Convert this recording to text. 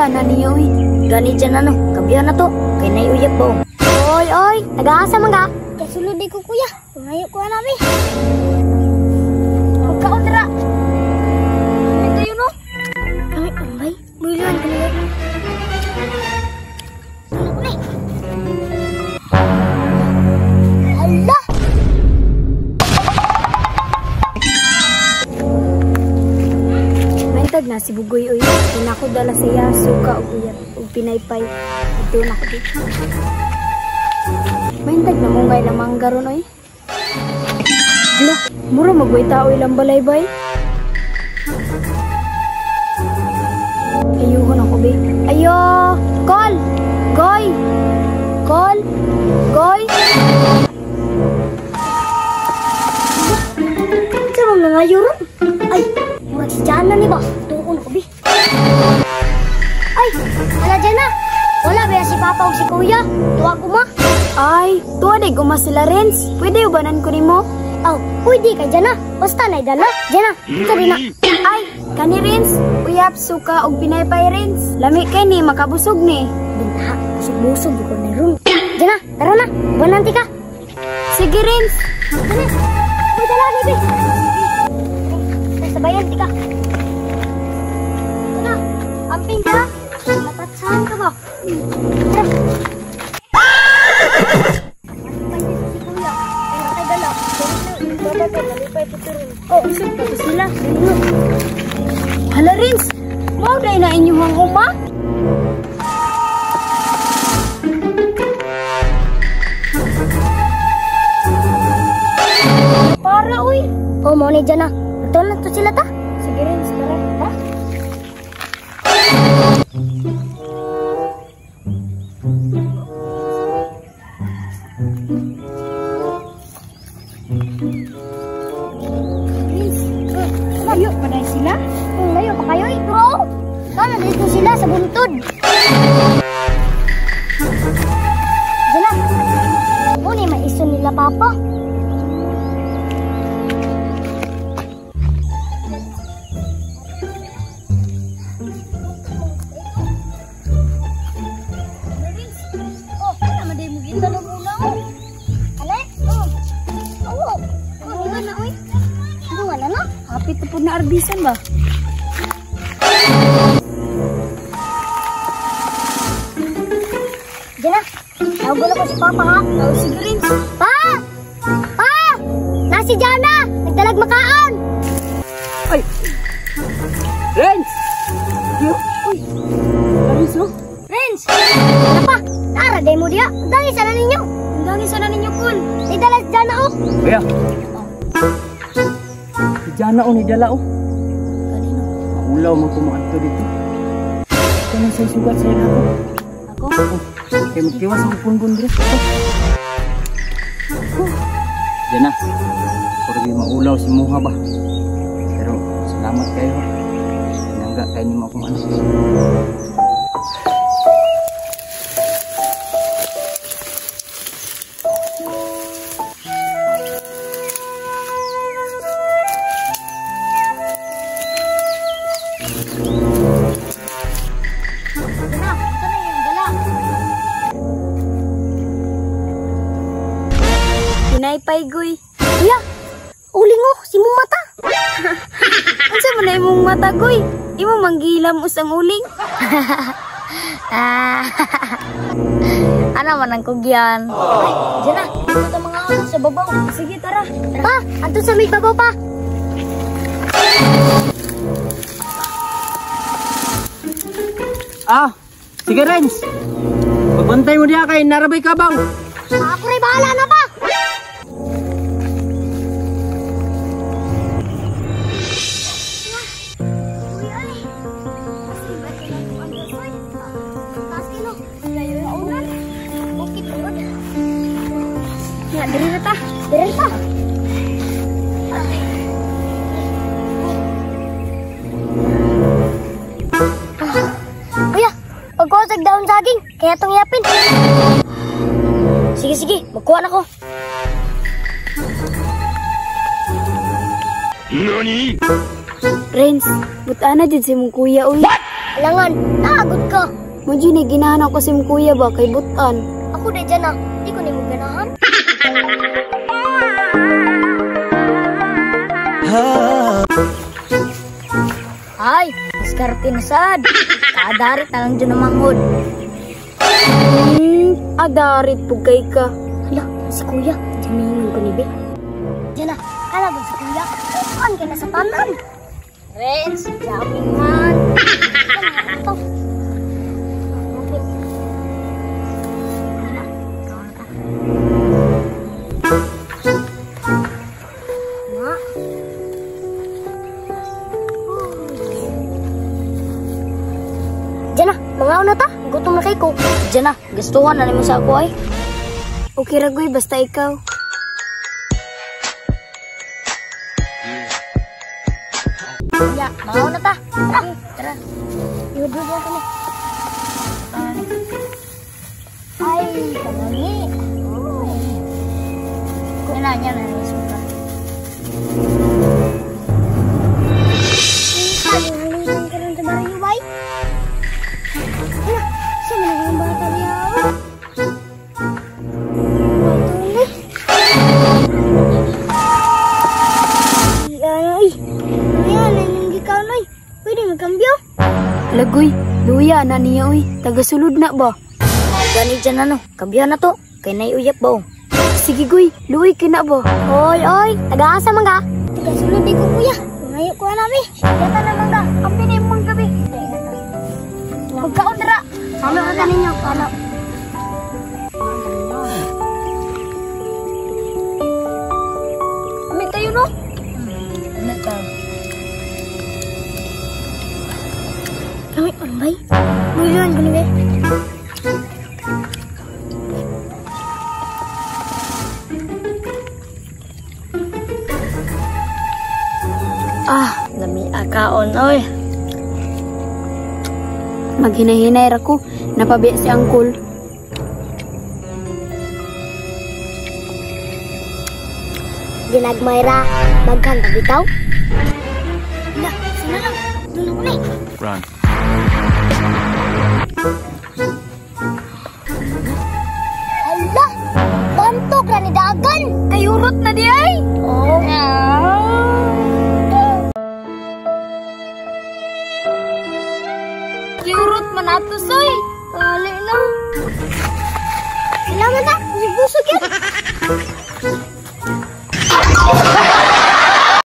na niyo uy. Gani dyan ano, kabiyan na to. Kay naiuyak ba? Oy, oy, nag-aasa man ka? Kasulod di ko kuya. Ngayon ko na mi. Huwag ka ondra. Ito yun o. Ay, ambay. Builan ka nila. Hala! Maintag na si Bugoy uy. Kaya ako dala siya, suka o uyat o pinaypay. Ito na ko dito. Maintag na mong gaya lamang garon oy. Hala, mura magway tao ilang balay-bay. Ayuhon ako be. Ayo! Call! Goy! Call! Goy! Sarong na nga yun? Ay! Murag si Jana ni ba? Tuon ako be. Ay! Ala Jana! Wala ba si Papa o si Kuya? Tuwa ko ma? Ay! Tuwa di guma sila Renz. Pwede ubanan ko ni mo? Oh, pwede ka Jana. Basta na idala. Jana, ito rin na. Ay! Kani Renz, uyap, suka, og pinaypay Renz. Lami kay ni, makabusog ni. Bintaha, busog-busog ko na ron. Diyan na, tara na, bananti ka. Sige Renz. Dali, may dala ni Be. Sabayan, tika. Diyan na, amping ka. Matatsahan ka ba? Tara. Oh, usap tapos nila. Hala, Renz! Mau na ina inyong uma? Para, uy! Oh, mau ni dyan na. Ito na to sila ta? Sige, Renz. Tara, ta? Layo pa dahil sila? Layo pa kayo, bro. Sana dito sila sa buntod. Diyan na. Muna may iso nila, Papa. Oh, naman din mo kita na muna, oh. Alay? Oh. Oo. Oh, hindi na, oy. Wala na? Hapit na po na arbisan ba? Diyan na. Tawag na ko si Papa ha. Tawag si Renz. Pa! Pa! Nasi Jana! Nagdalag makaan! Ay! Renz! Uy! Renz no? Renz! Apa? Tara, day mo diya. Dangin sana ninyo. Dangin sana ninyo, Kun. Nagdalag si Jana oh. Kuya. Jana o ni dala o. Kanino? Maulaw man kumaadto dito. Ito na sa'y sugat sa'yo na ako. Ako? Oo. Kaya magtiwas ang punbun dress. Jana. Purgi maulaw si Muha ba. Pero salamat kayo. Pinangga kayo ni mo akong ano. Pinaypay, Goy. Kuya, uling mo, si mong mata. Ansa mo na imong mata, Goy? Imo manggilam usang uling. Ano man ang kugyan? Ay, dyan na. Ito mga sa babaw. Sige, tara. Pa, anto sa may babaw pa. Ah, sige Renz. Pagbantay mo diya kay narabay kabaw. Ako rin bahala na pa. Ya, diri na ta. Diri ta. Kuya, pagkusag daon saging, kaya itong yapin. Sige, sige, magkuha na ko. Nani? Renz, buta na din si mong kuya, uy. Alangan, naagod ka. Maji ni ginahan ako si kuya ba kay butan. Ako na dyan na. Di ko nimo ganahan. Ay, diskarte na sad. Kaadarit na lang dyan na manghod. Adarit po kay ka. Hala, si kuya. Jamingon ko ni Be. Dyan na, kalaban si kuya. Kuhan ka na sa tanan. Renz, jamming man. Ito. Diyan na, mangaw na ta. Gutom na kay ko. Diyan na, gustuhan na naman sa ako ay. Okay ragoy basta ikaw. Ya, mangaw na ta. Tara, tara. Iwad-wad kami. Ay, kanani. Yan na, suka. Halilitan ka rin sa barayo, bay. Hala, saan mo naging bata niya? Ay, ayan, hindi ka, Noy. Pwede magkambyo? Lagoy, luya na niya uy. Tagasulod na ba? Gani dyan ano, kambyo na to. Kay naiuyap ba? Sige goy, luoy kina ba? Oy, taga-asa man ka? Taga-sulod di ko kuya. Ngayo ko namin. Yata naman ka. Ang pinay mong gabi. Magkaon dara. Ano ka ninyo? Ano? Amin tayo no? Ano ka? Amin, ano bay? Buyan, ganun eh. Lami akaon oy. Maghinay-hinay ra ko, napabi si angkol. Ginagmayra, baghang kabitaw. Hala, sana lang. Doon ako na eh. Run. Hala, bantok na ni Dagan. Kayurot na diyan.